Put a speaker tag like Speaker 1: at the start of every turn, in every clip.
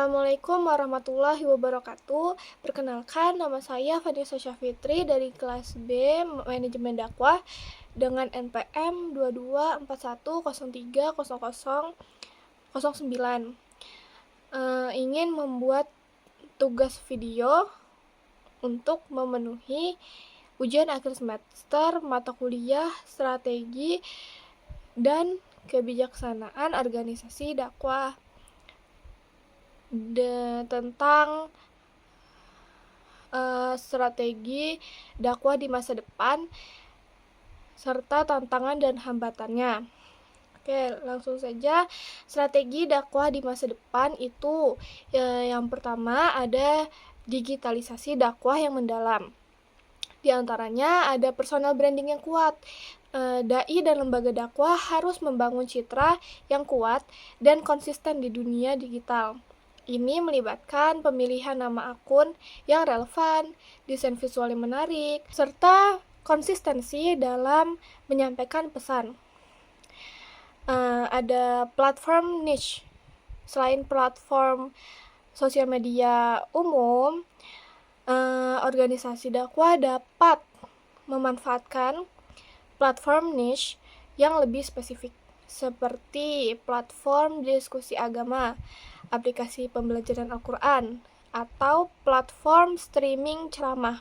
Speaker 1: Assalamualaikum warahmatullahi wabarakatuh. Perkenalkan, nama saya Vanessa Syafitri dari kelas B Manajemen Dakwah dengan NPM 2241030009. Ingin membuat tugas video untuk memenuhi ujian akhir semester mata kuliah strategi dan kebijaksanaan organisasi dakwah tentang strategi dakwah di masa depan serta tantangan dan hambatannya. Oke, langsung saja. Strategi dakwah di masa depan itu yang pertama ada digitalisasi dakwah yang mendalam. Di antaranya ada personal branding yang kuat. Dai dan lembaga dakwah harus membangun citra yang kuat dan konsisten di dunia digital. Ini melibatkan pemilihan nama akun yang relevan, desain visual yang menarik, serta konsistensi dalam menyampaikan pesan. Ada platform niche. Selain platform sosial media umum, organisasi dakwah dapat memanfaatkan platform niche yang lebih spesifik, seperti platform diskusi agama, aplikasi pembelajaran Al-Quran, atau platform streaming ceramah.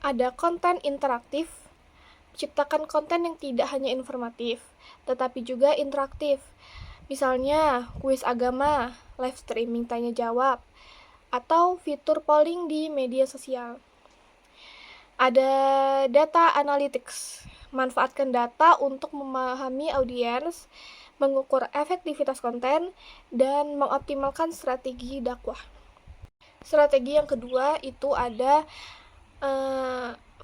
Speaker 1: Ada konten interaktif, ciptakan konten yang tidak hanya informatif, tetapi juga interaktif. Misalnya, kuis agama, live streaming tanya jawab, atau fitur polling di media sosial. Ada data analytics, manfaatkan data untuk memahami audiens, mengukur efektivitas konten, dan mengoptimalkan strategi dakwah. Strategi yang kedua itu ada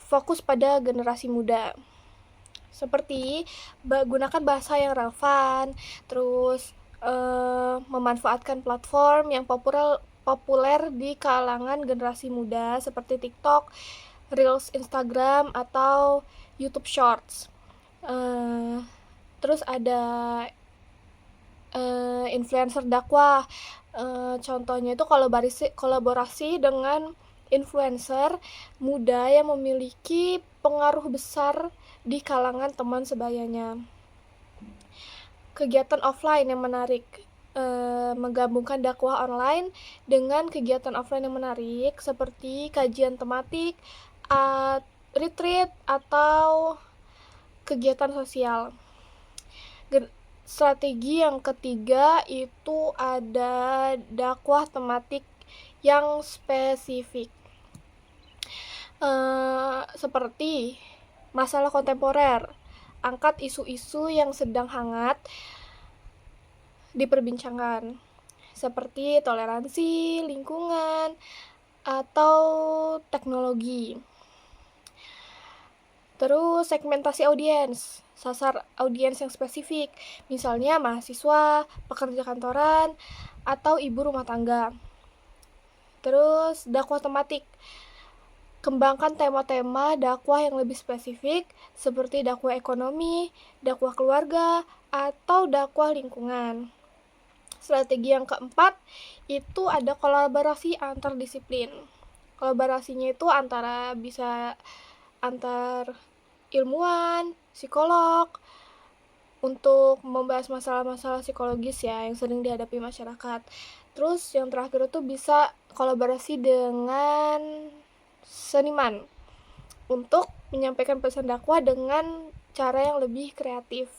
Speaker 1: fokus pada generasi muda. Seperti gunakan bahasa yang relevan, terus memanfaatkan platform yang populer di kalangan generasi muda seperti TikTok, Reels Instagram, atau YouTube Shorts. Terus ada influencer dakwah. Contohnya itu kolaborasi dengan influencer muda yang memiliki pengaruh besar di kalangan teman sebayanya. Kegiatan offline yang menarik, menggabungkan dakwah online dengan kegiatan offline yang menarik seperti kajian tematik, retreat, atau kegiatan sosial. Strategi yang ketiga itu ada dakwah tematik yang spesifik, seperti masalah kontemporer, angkat isu-isu yang sedang hangat diperbincangkan, seperti toleransi, lingkungan, atau teknologi. Terus segmentasi audiens, sasar audiens yang spesifik, misalnya mahasiswa, pekerja kantoran, atau ibu rumah tangga. Terus dakwah tematik, kembangkan tema-tema dakwah yang lebih spesifik seperti dakwah ekonomi, dakwah keluarga, atau dakwah lingkungan. Strategi yang keempat itu ada kolaborasi antar disiplin. Kolaborasinya itu bisa antar ilmuwan, psikolog, untuk membahas masalah-masalah psikologis ya yang sering dihadapi masyarakat. Terus yang terakhir itu bisa kolaborasi dengan seniman untuk menyampaikan pesan dakwah dengan cara yang lebih kreatif.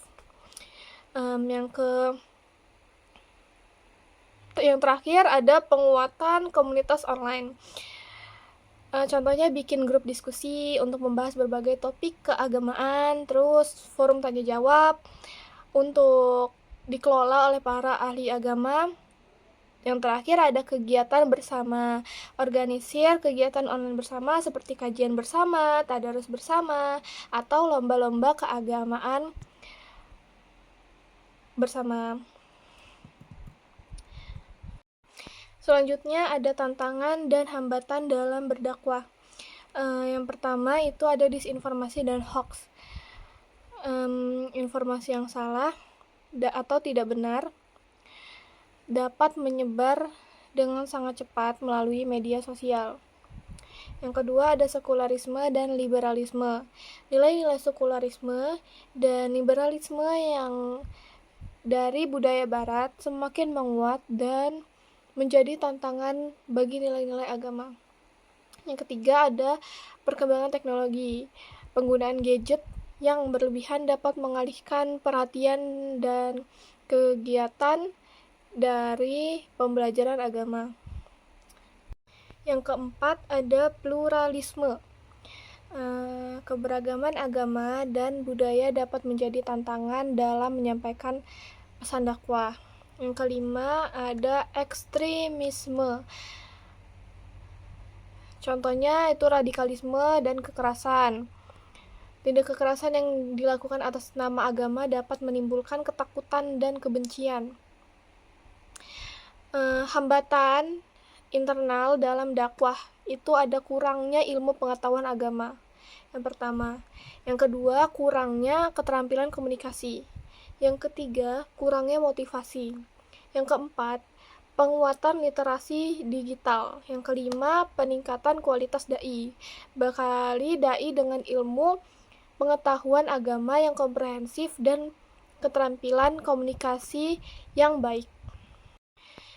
Speaker 1: Yang terakhir ada penguatan komunitas online. Contohnya bikin grup diskusi untuk membahas berbagai topik keagamaan, terus forum tanya jawab untuk dikelola oleh para ahli agama. Yang terakhir ada kegiatan bersama, organisir kegiatan online bersama seperti kajian bersama, tadarus bersama, atau lomba-lomba keagamaan bersama. Selanjutnya ada tantangan dan hambatan dalam berdakwah. Yang pertama itu ada disinformasi dan hoax. Informasi yang salah atau tidak benar dapat menyebar dengan sangat cepat melalui media sosial. Yang kedua ada sekularisme dan liberalisme. Nilai-nilai sekularisme dan liberalisme yang dari budaya barat semakin menguat dan menjadi tantangan bagi nilai-nilai agama. Yang ketiga ada perkembangan teknologi. Penggunaan gadget yang berlebihan dapat mengalihkan perhatian dan kegiatan dari pembelajaran agama. Yang keempat ada pluralisme. Keberagaman agama dan budaya dapat menjadi tantangan dalam menyampaikan pesan dakwah. Yang kelima ada ekstremisme. Contohnya itu radikalisme dan kekerasan. Tindak kekerasan yang dilakukan atas nama agama dapat menimbulkan ketakutan dan kebencian. Hambatan internal dalam dakwah itu ada kurangnya ilmu pengetahuan agama. Yang pertama. Yang kedua, kurangnya keterampilan komunikasi. Yang ketiga, kurangnya motivasi. Yang keempat, penguatan literasi digital. Yang kelima, peningkatan kualitas dai. Bekali dai dengan ilmu pengetahuan agama yang komprehensif dan keterampilan komunikasi yang baik.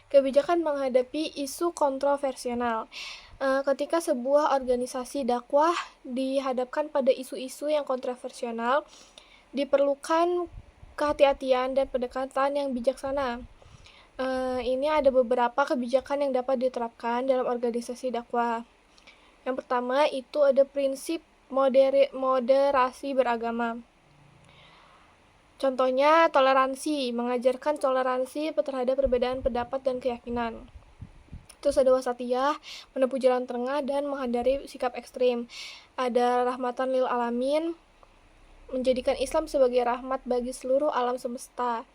Speaker 1: Kebijakan menghadapi isu kontroversial. Ketika sebuah organisasi dakwah dihadapkan pada isu-isu yang kontroversial, diperlukan kehati-hatian dan pendekatan yang bijaksana. Ini ada beberapa kebijakan yang dapat diterapkan dalam organisasi dakwah. Yang pertama itu ada prinsip moderasi beragama. Contohnya toleransi, mengajarkan toleransi terhadap perbedaan pendapat dan keyakinan. Terus ada wasatiyah, menempuh jalan tengah dan menghindari sikap ekstrim. Ada rahmatan lil alamin, menjadikan Islam sebagai rahmat bagi seluruh alam semesta.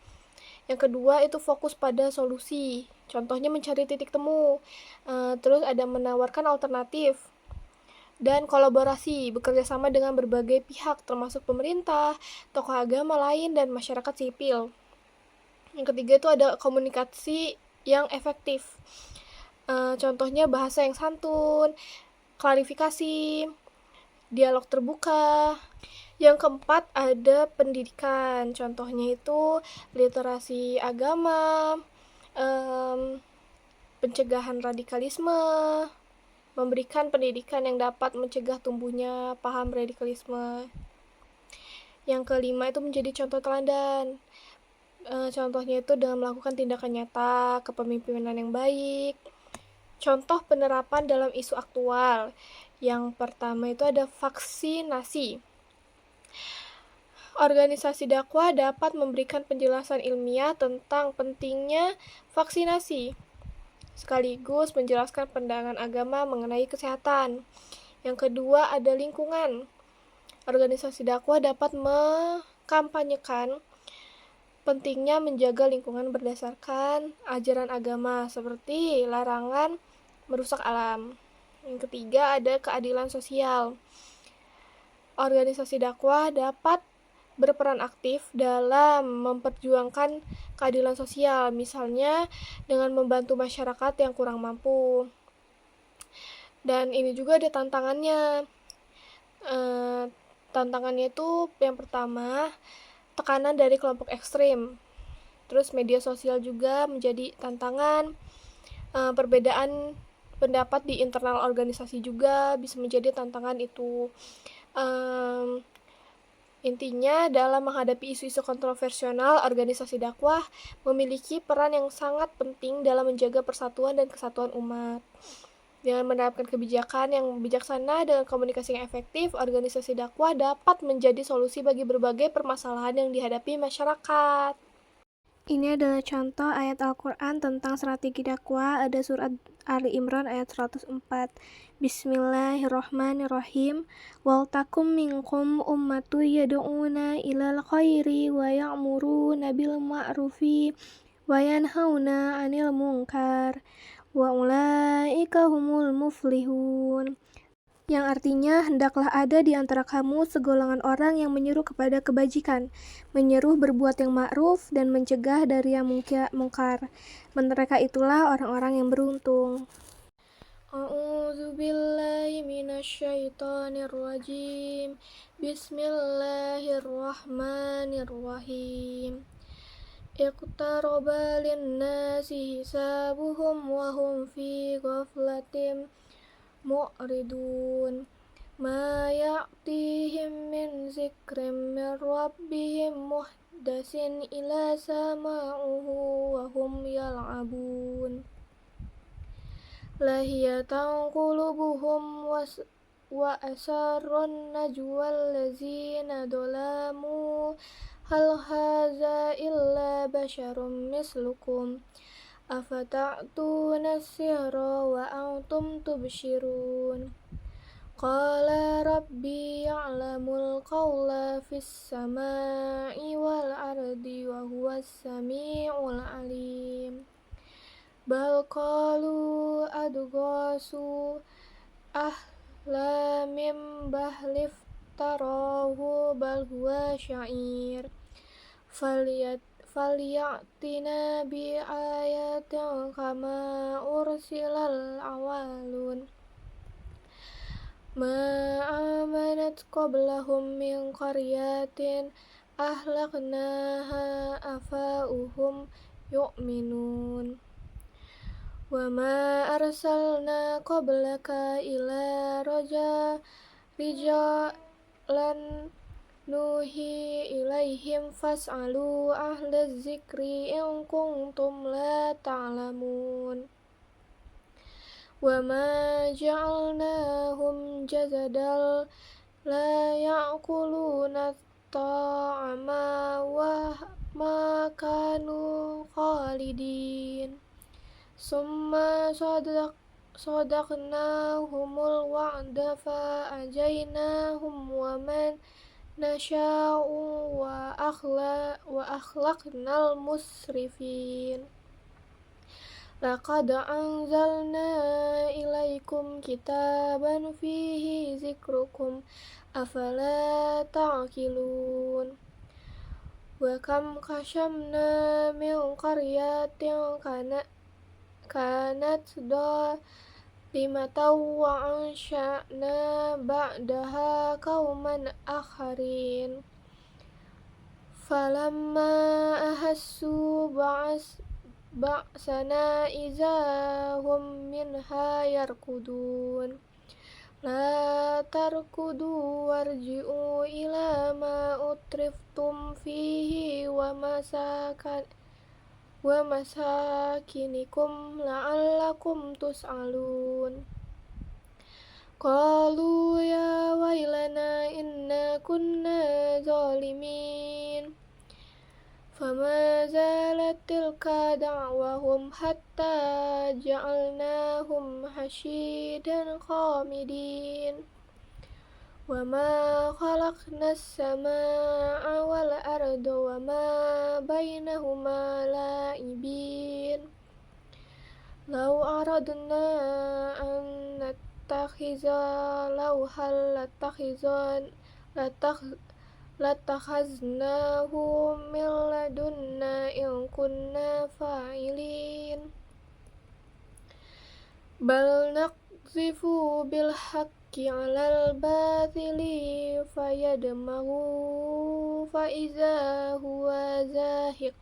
Speaker 1: Yang kedua itu fokus pada solusi, contohnya mencari titik temu. Terus ada menawarkan alternatif dan kolaborasi, bekerja sama dengan berbagai pihak termasuk pemerintah, tokoh agama lain, dan masyarakat sipil. Yang ketiga itu ada komunikasi yang efektif. Contohnya bahasa yang santun, klarifikasi, dialog terbuka. Yang keempat ada pendidikan, contohnya itu literasi agama, pencegahan radikalisme, memberikan pendidikan yang dapat mencegah tumbuhnya paham radikalisme. Yang kelima itu menjadi contoh teladan. Contohnya itu dengan melakukan tindakan nyata, kepemimpinan yang baik. Contoh penerapan dalam isu aktual. Yang pertama itu ada vaksinasi. Organisasi dakwah dapat memberikan penjelasan ilmiah tentang pentingnya vaksinasi, sekaligus menjelaskan pandangan agama mengenai kesehatan. Yang kedua ada lingkungan. Organisasi dakwah dapat mengkampanyekan pentingnya menjaga lingkungan berdasarkan ajaran agama seperti larangan merusak alam. Yang ketiga ada keadilan sosial. Organisasi dakwah dapat berperan aktif dalam memperjuangkan keadilan sosial, misalnya dengan membantu masyarakat yang kurang mampu. Dan ini juga ada tantangannya. Tantangannya itu yang pertama, tekanan dari kelompok ekstrim. Terus media sosial juga menjadi tantangan. Perbedaan pendapat di internal organisasi juga bisa menjadi tantangan itu. Intinya, dalam menghadapi isu-isu kontroversial, organisasi dakwah memiliki peran yang sangat penting dalam menjaga persatuan dan kesatuan umat. Dengan menerapkan kebijakan yang bijaksana dan komunikasi yang efektif, organisasi dakwah dapat menjadi solusi bagi berbagai permasalahan yang dihadapi masyarakat. Ini adalah contoh ayat Al-Quran tentang strategi dakwah. Ada surat Ali Imran ayat 104. Bismillahirrahmanirrahim. Wal takum minkum ummatu yad'una ilal khairi wa ya'muruna bil ma'rufi wa yanhauna 'anil munkar wa ulaika humul muflihun. yang artinya hendaklah ada di antara kamu segolongan orang yang menyeru kepada kebajikan, menyeru berbuat yang ma'ruf dan mencegah dari yang mungkar. Mereka itulah orang-orang yang beruntung. A'udzu billahi minasyaitonir rajim. Bismillahirrahmanirrahim. Iqtaraba lin-nasi hisabuhum wa hum fi ghaflatin mu'ridun. Ma ya'tihim min zikrin min rabbihim muhdasin ila sama'uhu wa hum yal'abun. Lahiyatan qulubuhum wa asarrun najwal lazina dolamu hal haza illa basyarum mislukum afata'tuna sihra wa antum tubshirun. Qala rabbi ya'lamul qawla fis sama'i wal ardi wa huwas sami'ul alim. Bal qalu adghasu ahlamim bahlif tarahu bal huwa syair falyatina bi ayatin kama ursilal awalun. Ma amanat qablahum min qaryatin ahlaknaha afa'uhum yu'minun. Wa ma arsalna qablaka ila rijalan nuhi ilaihim fas'alu ahla zikri in kuntum la ta'lamun. Wa ma ja'alnahum jazadan la ya'kuluna ta'ama wa ma kanu khalidin. Summa sadaqnahumul wa'da fa'ajaynahum wa man nasha'u wa akhlaqnal musrifin. Laqad anzalna ilaikum kitaban fihi zikrukum afala ta'qilun. Wa kam kashamna min qaryatin kanat zalimatan wa ansha'na ba'daha qauman akharin. Falamma ahassu ba'sana iza hum minha yarkudun. La tarkudu warji'u ila ma utriftum fihi wa masakinikum la'allakum tus'alun. Qalu ya wailana inna kunna zalimin. Fama zalat tilka da'wahum hatta ja'alnahum hashidan khamidin. Wa ma khalaqnas samaa'a wal arda wa ma bainahuma la'ibin. Law aradna an nattakhiza lawhan latakhaznahu min ladunna in kunna fa'ilin. Bal naqzifu bil haqqi 'alal bathili fayadmaghu fa iza huwa zahiq.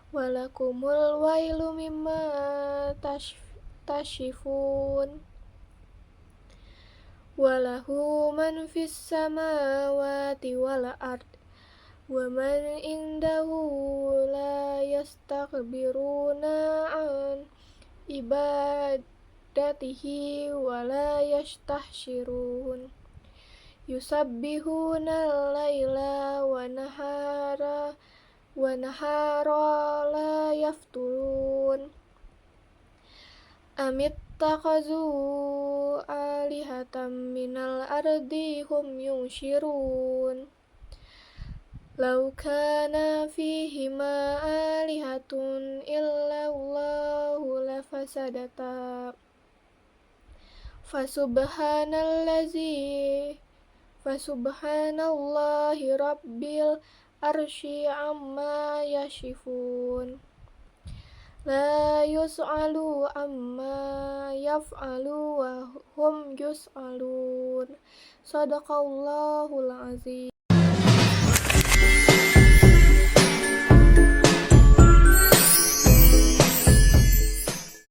Speaker 1: Walakumul wailu mimma tasifun. Walahu man fis samawati wal ard wa man indahu la yastakbiruna an ibadatihi wa la yastahshirun. Yusabbihuna al-laila wa nahara la yafturun. Amittakazu alihatan minal ardi hum yunshirun. Law kana fihima alihatun illa Allahu lafasadata. Fasubhanallahi rabbil arsyi amma yasifun. La yus'alu amma yaf'alu wa hum yus'alun. Sadaqallahul azim.